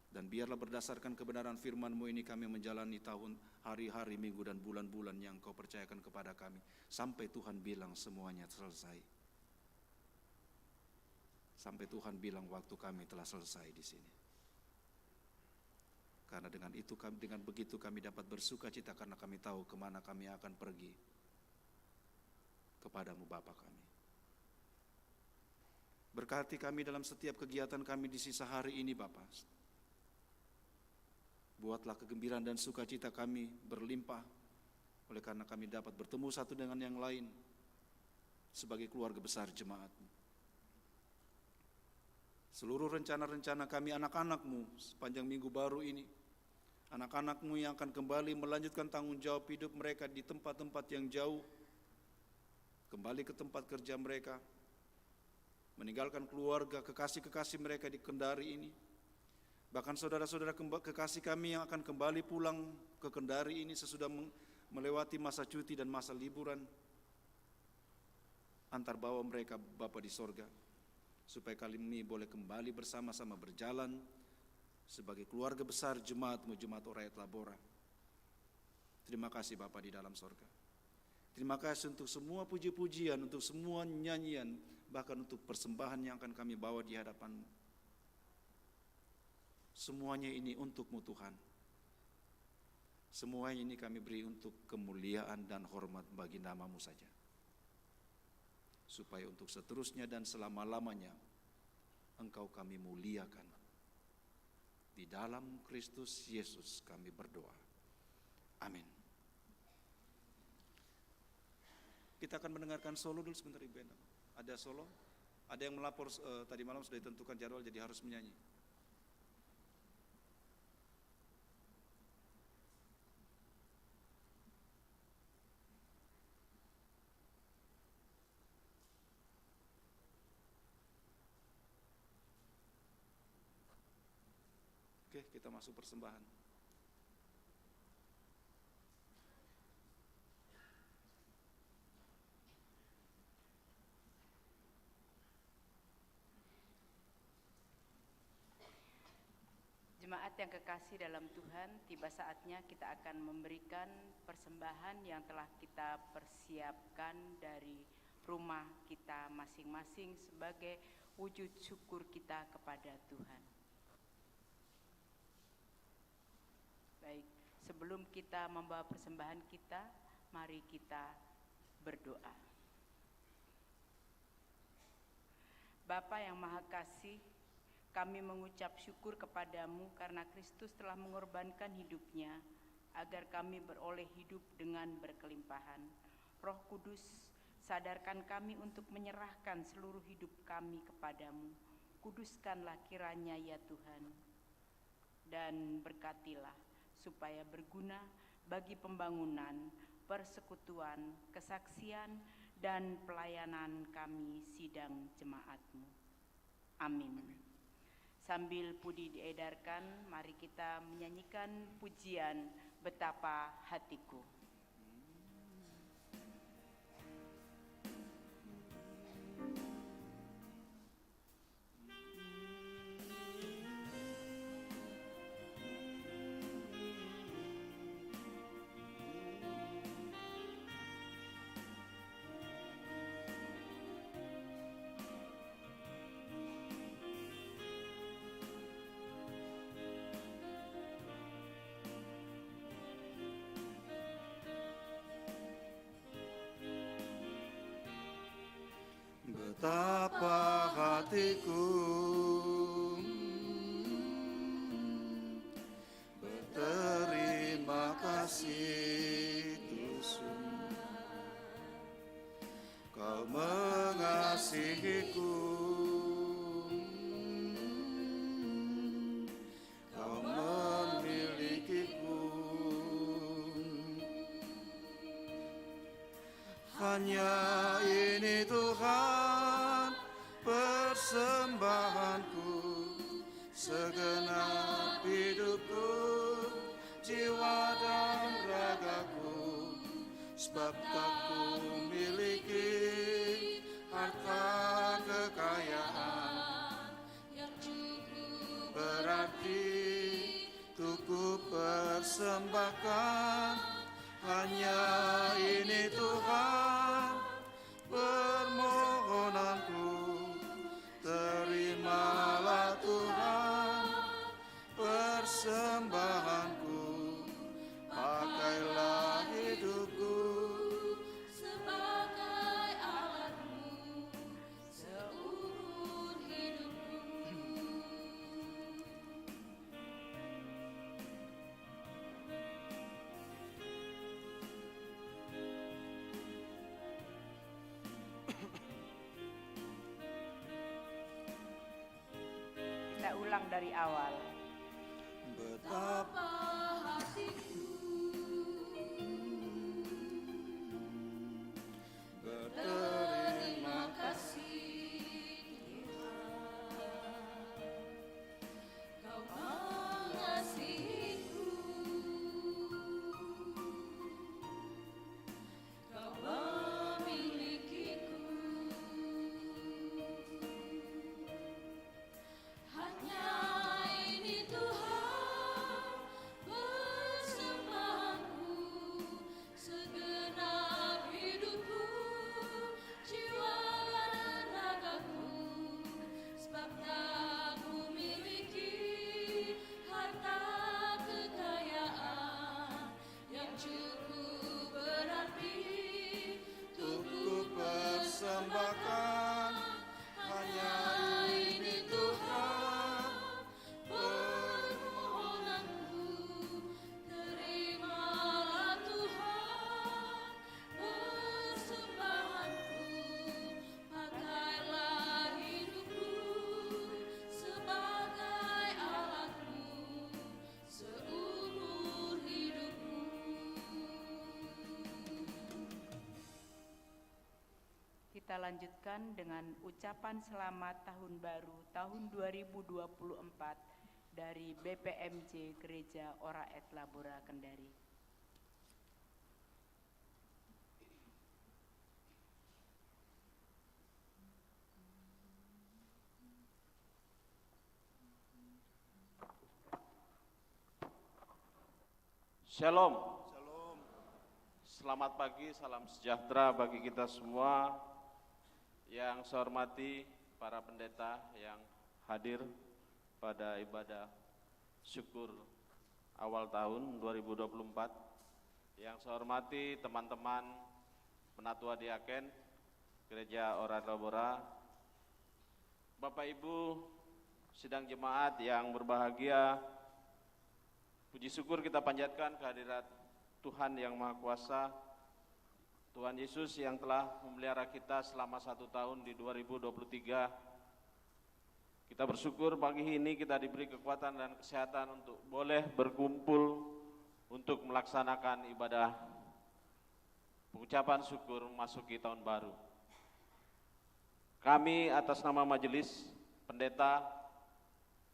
Dan biarlah berdasarkan kebenaran firman-Mu ini kami menjalani tahun, hari-hari, minggu, dan bulan-bulan yang Engkau percayakan kepada kami, sampai Tuhan bilang semuanya selesai. Sampai Tuhan bilang waktu kami telah selesai di sini. Karena dengan itu, dengan begitu kami dapat bersuka cita karena kami tahu kemana kami akan pergi. Kepadamu Bapa kami. Berkati kami dalam setiap kegiatan kami di sisa hari ini Bapa. Buatlah kegembiraan dan sukacita kami berlimpah oleh karena kami dapat bertemu satu dengan yang lain sebagai keluarga besar jemaat-Mu. Seluruh rencana-rencana kami anak-anak-Mu sepanjang minggu baru ini, anak-anak-Mu yang akan kembali melanjutkan tanggung jawab hidup mereka di tempat-tempat yang jauh, kembali ke tempat kerja mereka, meninggalkan keluarga, kekasih-kekasih mereka di Kendari ini. Bahkan saudara-saudara kekasih kami yang akan kembali pulang ke Kendari ini sesudah melewati masa cuti dan masa liburan. Antar bawa mereka Bapa di sorga, supaya kami boleh kembali bersama-sama berjalan sebagai keluarga besar jemaat-Mu, Jemaat Orayat Labora. Terima kasih Bapa di dalam sorga. Terima kasih untuk semua puji-pujian, untuk semua nyanyian, bahkan untuk persembahan yang akan kami bawa di hadapan-Mu. Semuanya ini untuk-Mu Tuhan. Semuanya ini kami beri untuk kemuliaan dan hormat bagi nama-Mu saja. Supaya untuk seterusnya dan selama-lamanya Engkau kami muliakan. Di dalam Kristus Yesus kami berdoa. Amin. Kita akan mendengarkan solo dulu sebentar Ibu Endang. Ada solo? Ada yang melapor tadi malam sudah ditentukan jadwal jadi harus menyanyi. Oke, kita masuk persembahan. Jemaat yang kekasih dalam Tuhan, tiba saatnya kita akan memberikan persembahan yang telah kita persiapkan dari rumah kita masing-masing sebagai wujud syukur kita kepada Tuhan. Baik, sebelum kita membawa persembahan kita, mari kita berdoa. Bapa yang Maha Kasih, kami mengucap syukur kepadamu karena Kristus telah mengorbankan hidupnya agar kami beroleh hidup dengan berkelimpahan. Roh Kudus, sadarkan kami untuk menyerahkan seluruh hidup kami kepadamu. Kuduskanlah kiranya ya Tuhan, dan berkatilah supaya berguna bagi pembangunan, persekutuan, kesaksian, dan pelayanan kami sidang jemaat-Mu. Amin. Sambil puji diedarkan, mari kita menyanyikan pujian Betapa Hatiku. Betapa hatiku berterima kasih Tuhan, Kau mengasihi mengasihiku, kau memilikiku. Hanya ini Tuhan persembahanku, segenap hidupku, jiwa dan ragaku, sebab tak ku miliki harta kekayaan yang cukup berarti untuk ku persembahkan. Hanya ini Tuhan permohonanku, terimalah Tuhan persembahanku, pakailah hidupku sebagai alatmu seumur hidupku. Kita ulang dari awal. betapa berterima Kau mengasihiku, kau memilikiku. Hanya ini Tuhan persembahanku, segenap hidupku, jiwa dan ragaku, sebab tak ku miliki harta kekayaan yang cukup berarti untuk ku persembahkan. Hanya ini Tuhan permohonanku, terimalah Tuhan persembahanku, pakailah hidupku sebagai alatmu seumur hidupku. Kita lanjutkan dengan ucapan selamat tahun baru tahun 2024 dari BPMJ Gereja Ora et Labora Kendari. Shalom. Selamat pagi, salam sejahtera bagi kita semua. Yang saya hormati para pendeta yang hadir pada ibadah syukur awal tahun 2024. Yang saya hormati teman-teman penatua diaken Gereja Ora et Labora, Bapak Ibu sidang jemaat yang berbahagia. Puji syukur kita panjatkan kehadirat Tuhan yang Maha Kuasa, Tuhan Yesus yang telah memelihara kita selama 1 tahun di 2023. Kita bersyukur pagi ini kita diberi kekuatan dan kesehatan untuk boleh berkumpul untuk melaksanakan ibadah pengucapan syukur memasuki tahun baru. Kami atas nama majelis pendeta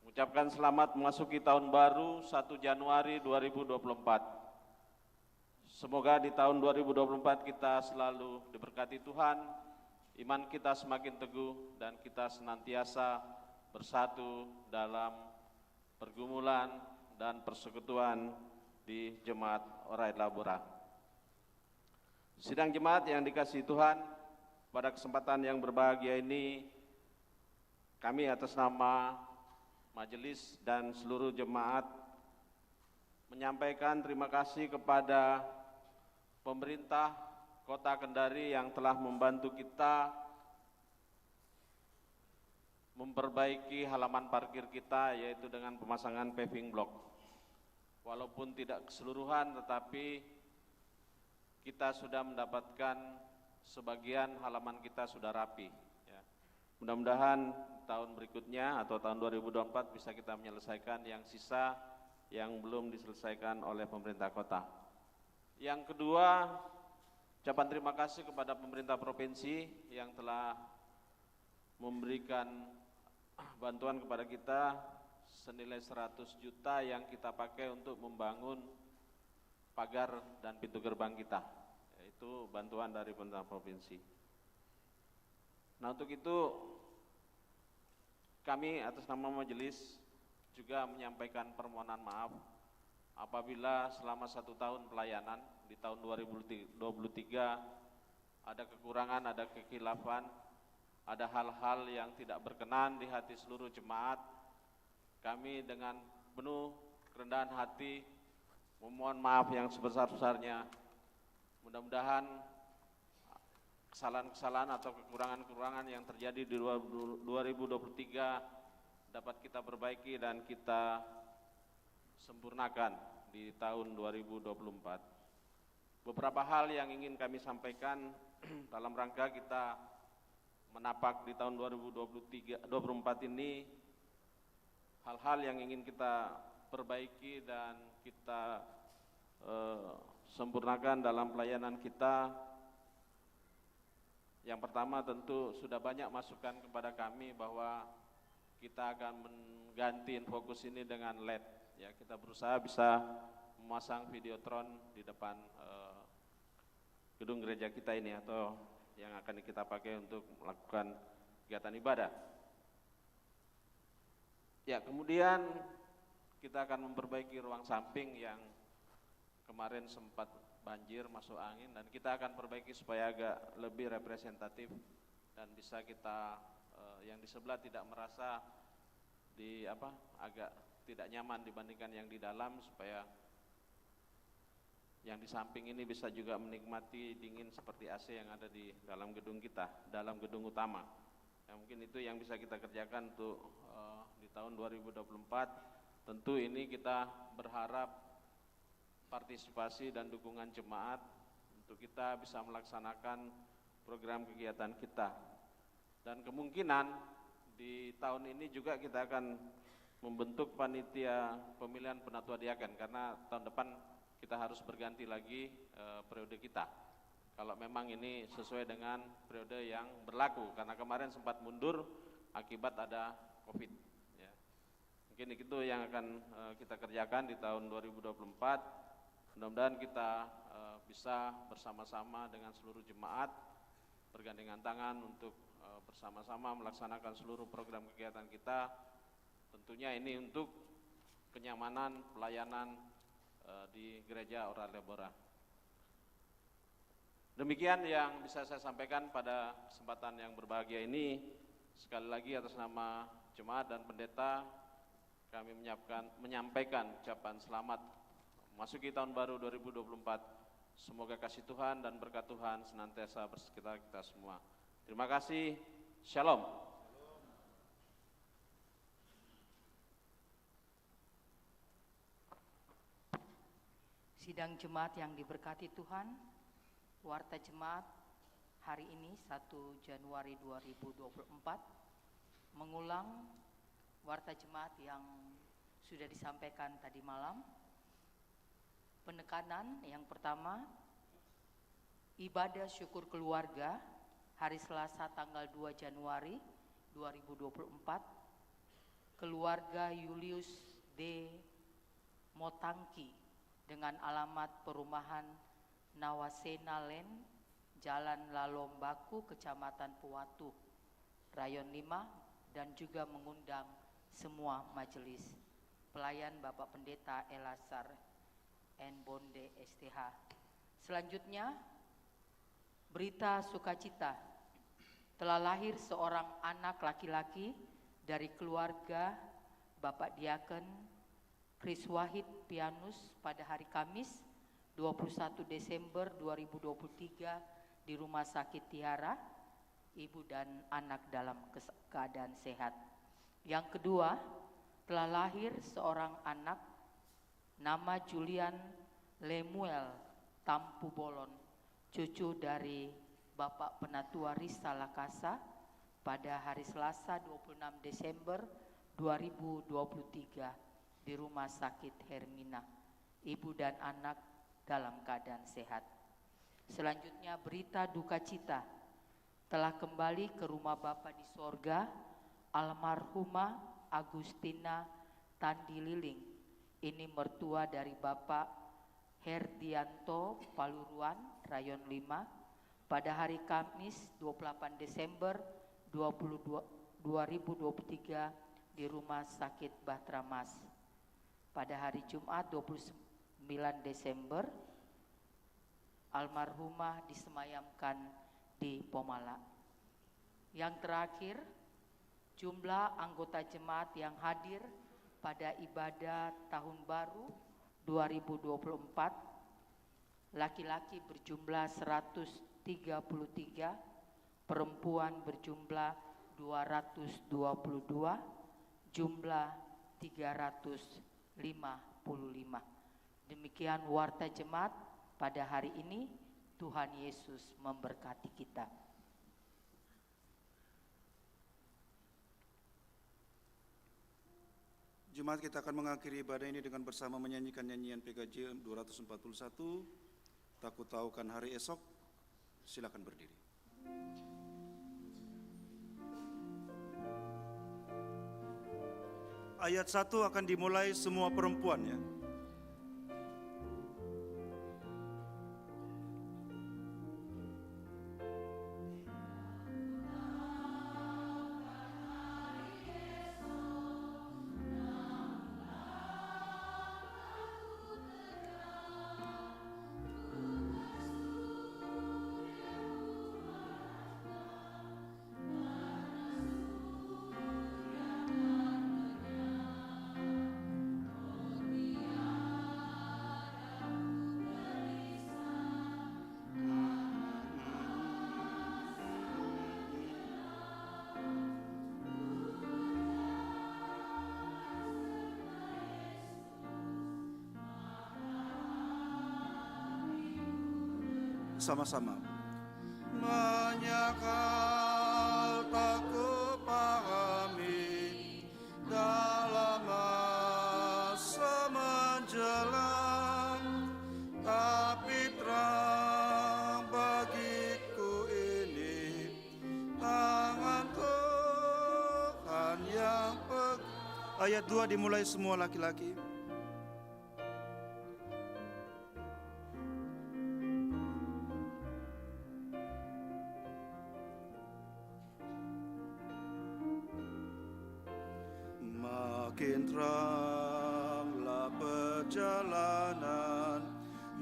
mengucapkan selamat memasuki tahun baru 1 Januari 2024. Semoga di tahun 2024 kita selalu diberkati Tuhan, iman kita semakin teguh dan kita senantiasa bersatu dalam pergumulan dan persekutuan di Jemaat Ora et Labora. Sidang jemaat yang dikasihi Tuhan, pada kesempatan yang berbahagia ini kami atas nama majelis dan seluruh jemaat menyampaikan terima kasih kepada pemerintah Kota Kendari yang telah membantu kita memperbaiki halaman parkir kita, yaitu dengan pemasangan paving block. Walaupun tidak keseluruhan, tetapi kita sudah mendapatkan sebagian halaman kita sudah rapi. Ya. Mudah-mudahan tahun berikutnya atau tahun 2024 bisa kita menyelesaikan yang sisa yang belum diselesaikan oleh pemerintah kota. Yang kedua, ucapan terima kasih kepada pemerintah provinsi yang telah memberikan bantuan kepada kita senilai 100 juta yang kita pakai untuk membangun pagar dan pintu gerbang kita, yaitu bantuan dari pemerintah provinsi. Nah, untuk itu kami atas nama majelis juga menyampaikan permohonan maaf apabila selama 1 tahun pelayanan di tahun 2023 ada kekurangan, ada kekhilafan, ada hal-hal yang tidak berkenan di hati seluruh jemaat. Kami dengan penuh kerendahan hati memohon maaf yang sebesar-besarnya. Mudah-mudahan kesalahan-kesalahan atau kekurangan-kekurangan yang terjadi di 2023 dapat kita perbaiki dan kita sempurnakan di tahun 2024. Beberapa hal yang ingin kami sampaikan dalam rangka kita menapak di tahun 2024 ini, hal-hal yang ingin kita perbaiki dan kita sempurnakan dalam pelayanan kita. Yang pertama tentu sudah banyak masukan kepada kami bahwa kita akan mengganti fokus ini dengan LED. Ya, kita berusaha bisa memasang videotron di depan gedung gereja kita ini atau yang akan kita pakai untuk melakukan kegiatan ibadah. Ya, kemudian kita akan memperbaiki ruang samping yang kemarin sempat banjir, masuk angin, dan kita akan perbaiki supaya agak lebih representatif dan bisa kita yang di sebelah tidak merasa agak tidak nyaman dibandingkan yang di dalam, supaya yang di samping ini bisa juga menikmati dingin seperti AC yang ada di dalam gedung kita, dalam gedung utama. Ya, mungkin itu yang bisa kita kerjakan untuk di tahun 2024. Tentu ini kita berharap partisipasi dan dukungan jemaat untuk kita bisa melaksanakan program kegiatan kita. Dan kemungkinan di tahun ini juga kita akan membentuk panitia pemilihan penatua diaken, karena tahun depan kita harus berganti lagi periode kita. Kalau memang ini sesuai dengan periode yang berlaku, karena kemarin sempat mundur akibat ada COVID. Ya. Mungkin itu yang akan kita kerjakan di tahun 2024. Mudah-mudahan kita bisa bersama-sama dengan seluruh jemaat bergandengan tangan untuk bersama-sama melaksanakan seluruh program kegiatan kita. Tentunya ini untuk kenyamanan pelayanan di Gereja Orale Bora. Demikian yang bisa saya sampaikan pada kesempatan yang berbahagia ini. Sekali lagi atas nama jemaat dan pendeta kami menyampaikan ucapan selamat memasuki tahun baru 2024. Semoga kasih Tuhan dan berkat Tuhan senantiasa bersekitar kita semua. Terima kasih. Shalom. Sidang jemaat yang diberkati Tuhan, warta jemaat hari ini 1 Januari 2024 mengulang warta jemaat yang sudah disampaikan tadi malam. Penekanan yang pertama, ibadah syukur keluarga hari Selasa tanggal 2 Januari 2024, keluarga Julius D. Motangki dengan alamat perumahan Nawasena Len, Jalan Lalombaku, Kecamatan Puwatu, Rayon 5, dan juga mengundang semua majelis. Pelayan Bapak Pendeta Elasar N. Bonde STH. Selanjutnya, berita sukacita. Telah lahir seorang anak laki-laki dari keluarga Bapak Diaken Kris Wahid Pianus pada hari Kamis 21 Desember 2023 di Rumah Sakit Tiara, ibu dan anak dalam keadaan sehat. Yang kedua, telah lahir seorang anak nama Julian Lemuel Tampu Bolon, cucu dari Bapak Penatua Rista Lakasa pada hari Selasa 26 Desember 2023 di Rumah Sakit Hermina. Ibu dan anak dalam keadaan sehat. Selanjutnya berita duka cita, telah kembali ke rumah Bapa di sorga almarhumah Agustina Tandi Liling. Ini mertua dari Bapak Herdianto Paluruan, Rayon 5, pada hari Kamis 28 Desember 2023 di Rumah Sakit Bahtera Mas. Pada hari Jumat 29 Desember, almarhumah disemayamkan di Pomala. Yang terakhir, jumlah anggota jemaat yang hadir pada ibadah Tahun Baru 2024, laki-laki berjumlah 133, perempuan berjumlah 222, jumlah 355. Demikian warta jemaat pada hari ini. Tuhan Yesus memberkati kita. Jemaat, kita akan mengakhiri ibadah ini dengan bersama menyanyikan nyanyian PKJ 241, Takut Tahu Kan Hari Esok. Silakan berdiri. Ayat 1 akan dimulai semua perempuan ya. Sama-sama. Banyak hal tak kupahami dalam masa menjelang, tapi terang bagiku ini tangan Tuhan yang Ayat 2 dimulai semua laki-laki. Makin teranglah perjalanan,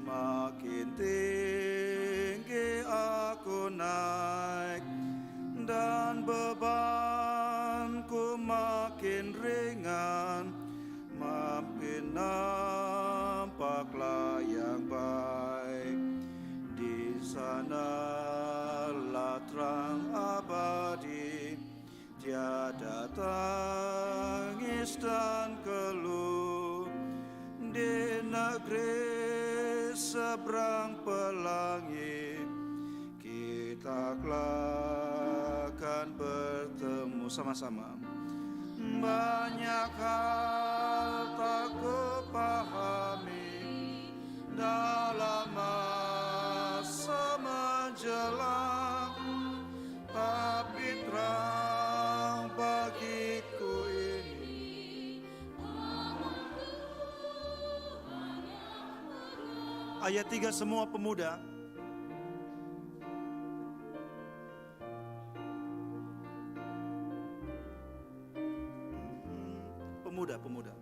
makin tinggi aku naik, dan bebanku makin ringan, makin nampaklah yang baik. Di sanalah terang abadi, tiada tangis dan keluh. Di negeri seberang pelangi kita akan bertemu sama-sama. Banyak hal tak kupahami dalam masa menjelang, tapi terang bagiku ini. Ayat 3 semua pemuda. Pemuda.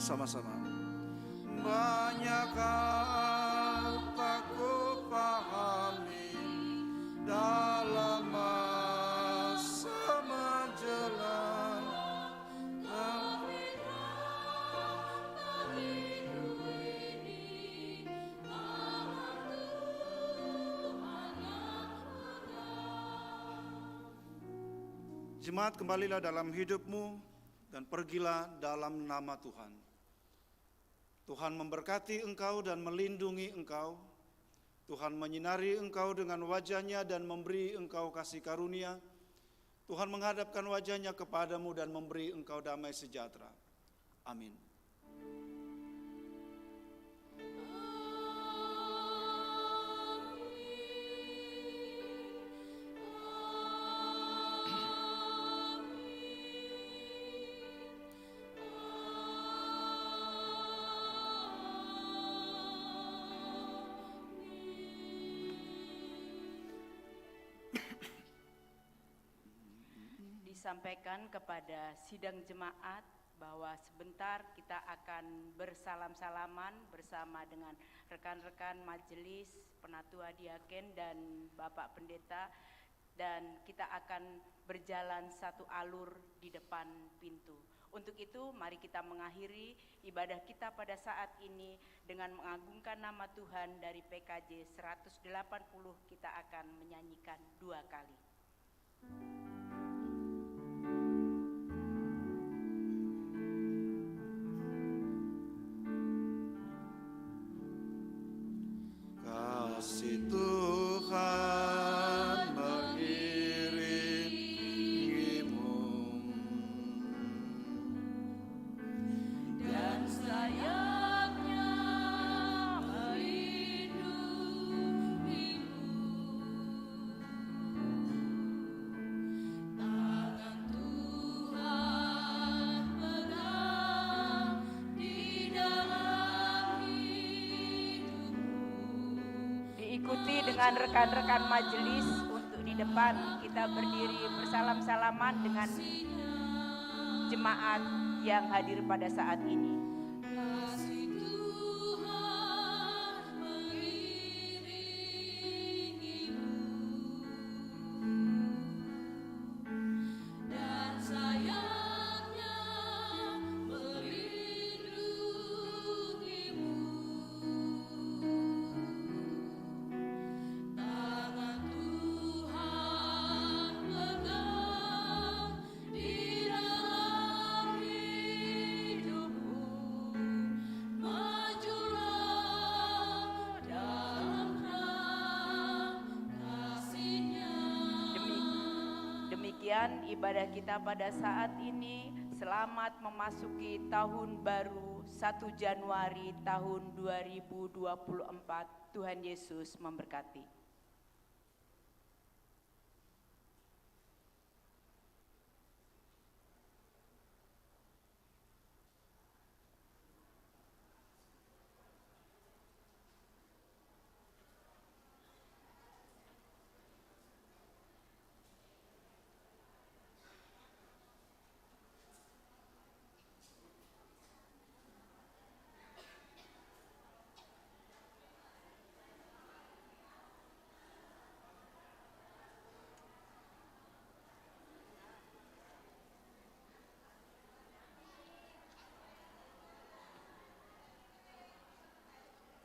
sama-sama. Banyak hal tak kupahami dalam masa menjelang, tapi dalam hidup ini Allah Tuhan yang pegang. Jemaat, kembalilah dalam hidupmu dan pergilah dalam nama Tuhan. Tuhan memberkati engkau dan melindungi engkau. Tuhan menyinari engkau dengan wajah-Nya dan memberi engkau kasih karunia. Tuhan menghadapkan wajah-Nya kepadamu dan memberi engkau damai sejahtera. Amin. Disampaikan kepada sidang jemaat bahwa sebentar kita akan bersalam-salaman bersama dengan rekan-rekan majelis, penatua diaken dan Bapak Pendeta, dan kita akan berjalan satu alur di depan pintu. Untuk itu mari kita mengakhiri ibadah kita pada saat ini dengan mengagungkan nama Tuhan. Dari PKJ 180 kita akan menyanyikan 2 kali. Kasih Tuhan mengiringimu dan sayapnya melindungimu. Tangan Tuhan pegang di dalam hidupmu. Diikuti dengan rekan-rekan majelis untuk di depan kita berdiri bersalam-salaman dengan jemaat yang hadir pada saat ini. Kasih Tuhan mengiringimu dan sayapnya melindungimu. Tangan Tuhan pegang di dalam hidupmu. Majulah dalam terang kasih-Nya. Demikian ibadah kita pada saat ini. Selamat memasuki tahun baru 1 Januari tahun 2024. Tuhan Yesus memberkati.